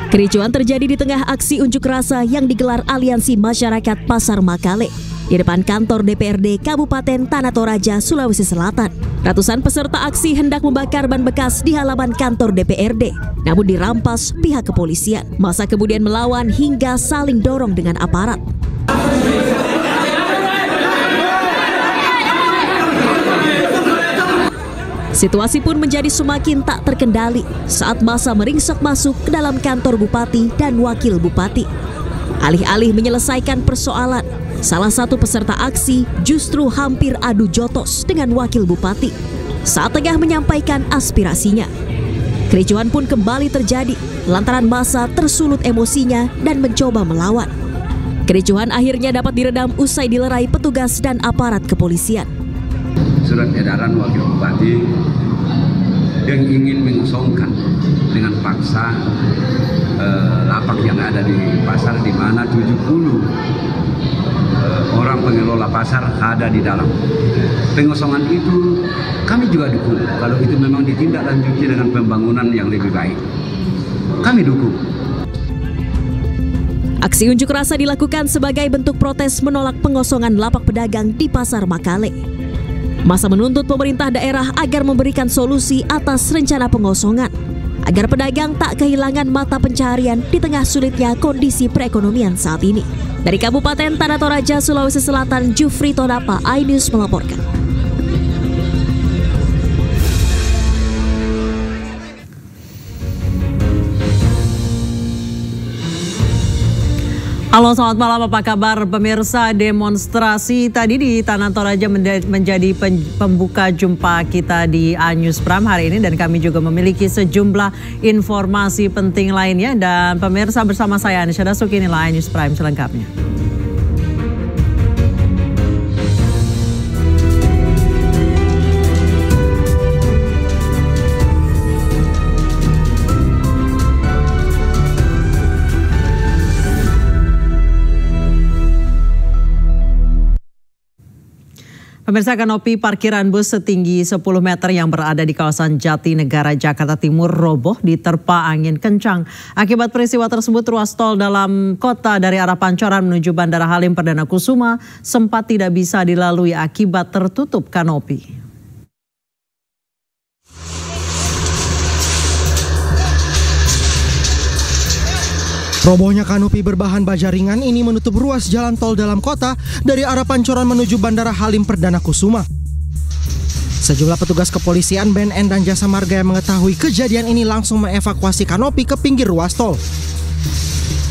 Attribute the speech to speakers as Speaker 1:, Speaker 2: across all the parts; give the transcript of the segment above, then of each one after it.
Speaker 1: Kericuan terjadi di tengah aksi unjuk rasa yang digelar Aliansi Masyarakat Pasar Makale di depan kantor DPRD Kabupaten Tanah Toraja, Sulawesi Selatan. Ratusan peserta aksi hendak membakar ban bekas di halaman kantor DPRD, namun dirampas pihak kepolisian. Massa kemudian melawan hingga saling dorong dengan aparat. Situasi pun menjadi semakin tak terkendali saat massa meringsek masuk ke dalam kantor bupati dan wakil bupati. Alih-alih menyelesaikan persoalan, salah satu peserta aksi justru hampir adu jotos dengan wakil bupati saat tengah menyampaikan aspirasinya. Kericuan pun kembali terjadi lantaran massa tersulut emosinya dan mencoba melawan. Kericuan akhirnya dapat diredam usai dilerai petugas dan aparat kepolisian.
Speaker 2: Surat edaran wakil bupati yang ingin mengosongkan dengan paksa lapak yang ada di pasar, di mana 70 orang pengelola pasar ada di dalam. Pengosongan itu kami juga dukung. Kalau itu memang ditindaklanjuti dengan pembangunan yang lebih baik, kami dukung.
Speaker 1: Aksi unjuk rasa dilakukan sebagai bentuk protes menolak pengosongan lapak pedagang di Pasar Makale. Massa menuntut pemerintah daerah agar memberikan solusi atas rencana pengosongan, agar pedagang tak kehilangan mata pencaharian di tengah sulitnya kondisi perekonomian saat ini. Dari Kabupaten Tanah Toraja, Sulawesi Selatan, Jufri Tonapa, iNews melaporkan.
Speaker 3: Halo, selamat malam, apa kabar pemirsa? Demonstrasi tadi di Tanah Toraja menjadi pembuka jumpa kita di iNews Prime hari ini, dan kami juga memiliki sejumlah informasi penting lainnya. Dan pemirsa, bersama saya Anisha Dasuki, inilah iNews Prime selengkapnya. Pemirsa, kanopi parkiran bus setinggi 10 meter yang berada di kawasan Jatinegara, Jakarta Timur roboh diterpa angin kencang. Akibat peristiwa tersebut, ruas tol dalam kota dari arah Pancoran menuju Bandara Halim Perdana Kusuma sempat tidak bisa dilalui akibat tertutup kanopi.
Speaker 4: Robohnya kanopi berbahan baja ringan ini menutup ruas jalan tol dalam kota dari arah Pancoran menuju Bandara Halim Perdana Kusuma. Sejumlah petugas kepolisian, BNN dan Jasa Marga yang mengetahui kejadian ini langsung mengevakuasi kanopi ke pinggir ruas tol.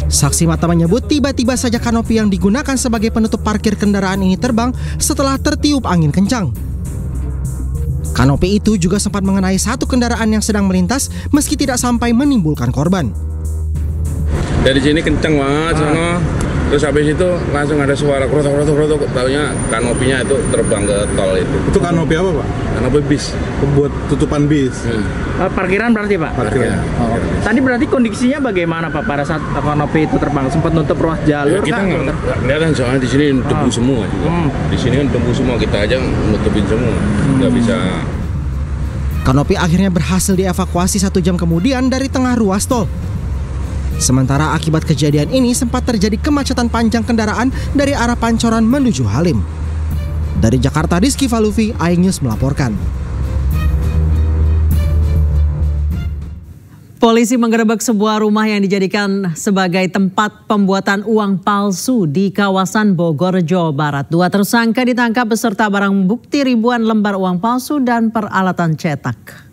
Speaker 4: Saksi mata menyebut tiba-tiba saja kanopi yang digunakan sebagai penutup parkir kendaraan ini terbang setelah tertiup angin kencang. Kanopi itu juga sempat mengenai satu kendaraan yang sedang melintas meski tidak sampai menimbulkan korban.
Speaker 5: Dari sini kenceng banget sono, terus habis itu langsung ada suara krotok, taunya kanopinya itu terbang ke tol itu.
Speaker 6: Itu kanopi apa, Pak?
Speaker 5: Kanopi bis.
Speaker 6: Buat tutupan bis.
Speaker 7: Parkiran berarti, Pak?
Speaker 5: Parkiran.
Speaker 7: Oh. Tadi berarti kondisinya bagaimana, Pak, pada saat kanopi itu terbang? Sempat nutup ruas jalur?
Speaker 5: Ya, kita nggak kelihatan soalnya di sini debu semua juga. Di sini kan debu semua, kita aja nutupin semua, nggak bisa.
Speaker 4: Kanopi akhirnya berhasil dievakuasi 1 jam kemudian dari tengah ruas tol. Sementara akibat kejadian ini sempat terjadi kemacetan panjang kendaraan dari arah Pancoran menuju Halim. Dari Jakarta, Rizky Falufi, iNews melaporkan.
Speaker 3: Polisi menggerebek sebuah rumah yang dijadikan sebagai tempat pembuatan uang palsu di kawasan Bogor, Jawa Barat. 2 tersangka ditangkap beserta barang bukti ribuan lembar uang palsu dan peralatan cetak.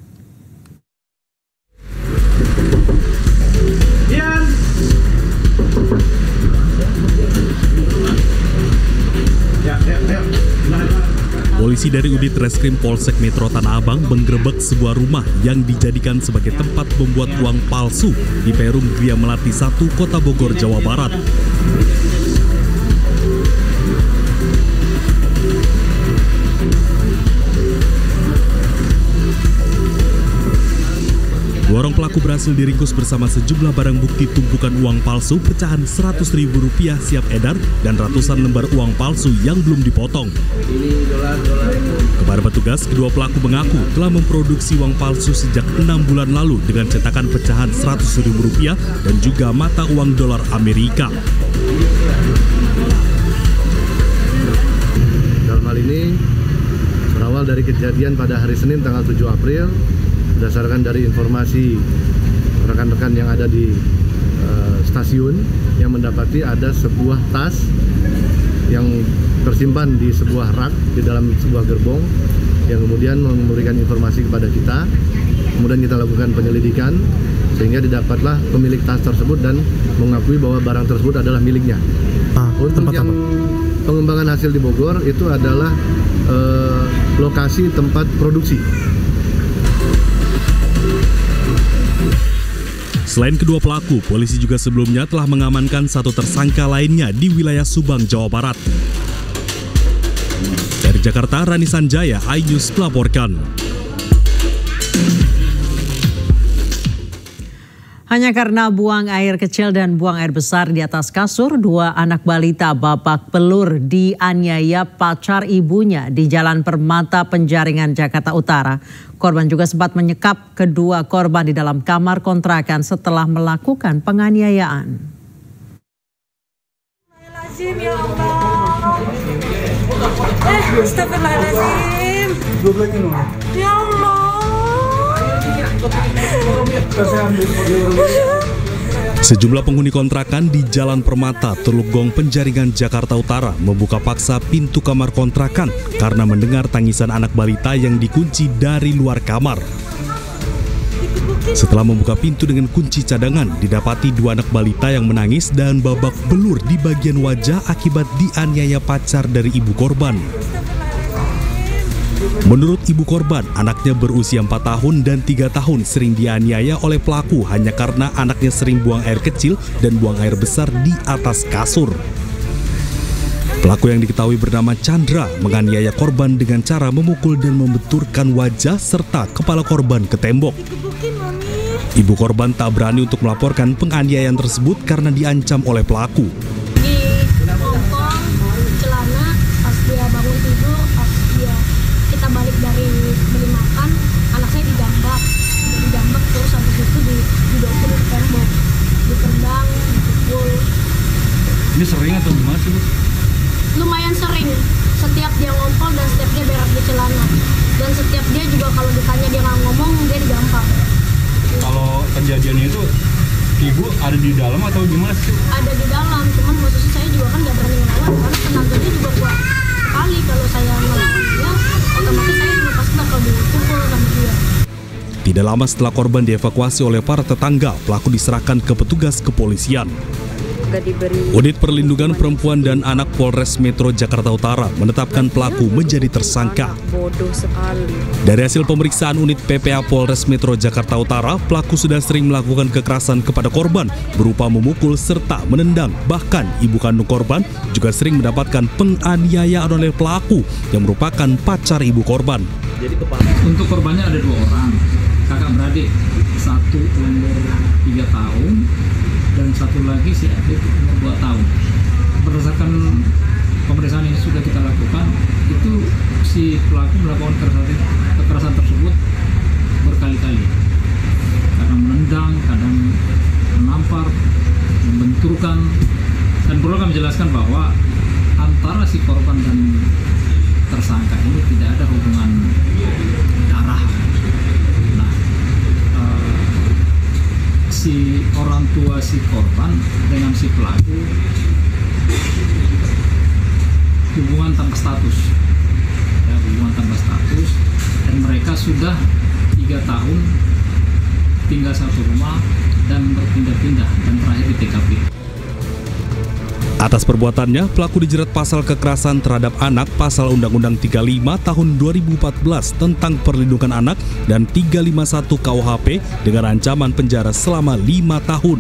Speaker 8: Polisi dari Unit Reskrim Polsek Metro Tanah Abang menggerebek sebuah rumah yang dijadikan sebagai tempat membuat uang palsu di Perum Gria Melati 1, Kota Bogor, Jawa Barat. Seorang pelaku berhasil diringkus bersama sejumlah barang bukti tumpukan uang palsu pecahan Rp100.000 siap edar dan ratusan lembar uang palsu yang belum dipotong. Kepada petugas, kedua pelaku mengaku telah memproduksi uang palsu sejak 6 bulan lalu dengan cetakan pecahan Rp100.000 dan juga mata uang dolar Amerika.
Speaker 9: Dalam hal ini berawal dari kejadian pada hari Senin tanggal 7 April berdasarkan dari informasi rekan-rekan yang ada di stasiun yang mendapati ada sebuah tas yang tersimpan di sebuah rak di dalam sebuah gerbong yang kemudian memberikan informasi kepada kita. Kemudian kita lakukan penyelidikan sehingga didapatlah pemilik tas tersebut dan mengakui bahwa barang tersebut adalah miliknya. Untuk yang pengembangan hasil di Bogor itu adalah lokasi tempat produksi.
Speaker 8: Selain kedua pelaku, polisi juga sebelumnya telah mengamankan satu tersangka lainnya di wilayah Subang, Jawa Barat. Dari Jakarta, Rani Sanjaya, iNews melaporkan.
Speaker 3: Hanya karena buang air kecil dan buang air besar di atas kasur, dua anak balita babak belur dianiaya pacar ibunya di Jalan Permata Penjaringan, Jakarta Utara. Korban juga sempat menyekap kedua korban di dalam kamar kontrakan setelah melakukan penganiayaan.
Speaker 10: Ya Allah. Astagfirullahaladzim. Ya Allah.
Speaker 8: Sejumlah penghuni kontrakan di Jalan Permata, Teluk Gong, Penjaringan, Jakarta Utara membuka paksa pintu kamar kontrakan karena mendengar tangisan anak balita yang dikunci dari luar kamar. Setelah membuka pintu dengan kunci cadangan, didapati dua anak balita yang menangis dan babak belur di bagian wajah akibat dianiaya pacar dari ibu korban. Menurut ibu korban, anaknya berusia 4 tahun dan 3 tahun sering dianiaya oleh pelaku hanya karena anaknya sering buang air kecil dan buang air besar di atas kasur. Pelaku yang diketahui bernama Chandra menganiaya korban dengan cara memukul dan membenturkan wajah serta kepala korban ke tembok. Ibu korban tak berani untuk melaporkan penganiayaan tersebut karena diancam oleh pelaku.
Speaker 11: Kita balik dari beli makan, anak saya dijambak terus habis itu didokin ke tembok, ditendang, dipukul.
Speaker 12: Ini sering atau gimana sih, Bu?
Speaker 11: Lumayan sering, setiap dia ngompol dan setiap dia berak di celana. Dan setiap dia juga kalau ditanya dia nggak ngomong, dia digampar.
Speaker 12: Kalau kejadiannya itu, ibu ada di dalam atau gimana sih?
Speaker 11: Ada di dalam, cuman posisi saya juga kan nggak berani ngelawan, karena tenaganya juga kuat sekali. Kalau saya ngelawan dia, otomatis saya juga pasti bakal dipukul sama dia.
Speaker 8: Tidak lama setelah korban dievakuasi oleh para tetangga, pelaku diserahkan ke petugas kepolisian. Unit Perlindungan Perempuan dan Anak Polres Metro Jakarta Utara menetapkan pelaku menjadi tersangka. Dari hasil pemeriksaan unit PPA Polres Metro Jakarta Utara, pelaku sudah sering melakukan kekerasan kepada korban berupa memukul serta menendang. Bahkan ibu kandung korban juga sering mendapatkan penganiayaan oleh pelaku yang merupakan pacar ibu korban.
Speaker 12: Untuk korbannya ada 2 orang, kakak beradik, satu umur 3 tahun dan satu lagi si adik umur 2 tahun. Berdasarkan pemeriksaan yang sudah kita lakukan, itu si pelaku melakukan kekerasan tersebut berkali-kali. Kadang menendang, kadang menampar, membenturkan. Dan perlu kami jelaskan bahwa antara si korban dan tersangka ini tidak ada hubungan darah. Nah, si orang tua si korban dengan si pelaku hubungan tanpa status, ya, hubungan tanpa status, dan mereka sudah 3 tahun tinggal satu rumah dan berpindah-pindah dan terakhir di TKP.
Speaker 8: Atas perbuatannya, pelaku dijerat pasal kekerasan terhadap anak pasal Undang-Undang 35 tahun 2014 tentang perlindungan anak dan 351 KUHP dengan ancaman penjara selama 5 tahun.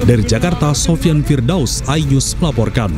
Speaker 8: Dari Jakarta, Sofyan Firdaus, iNews melaporkan.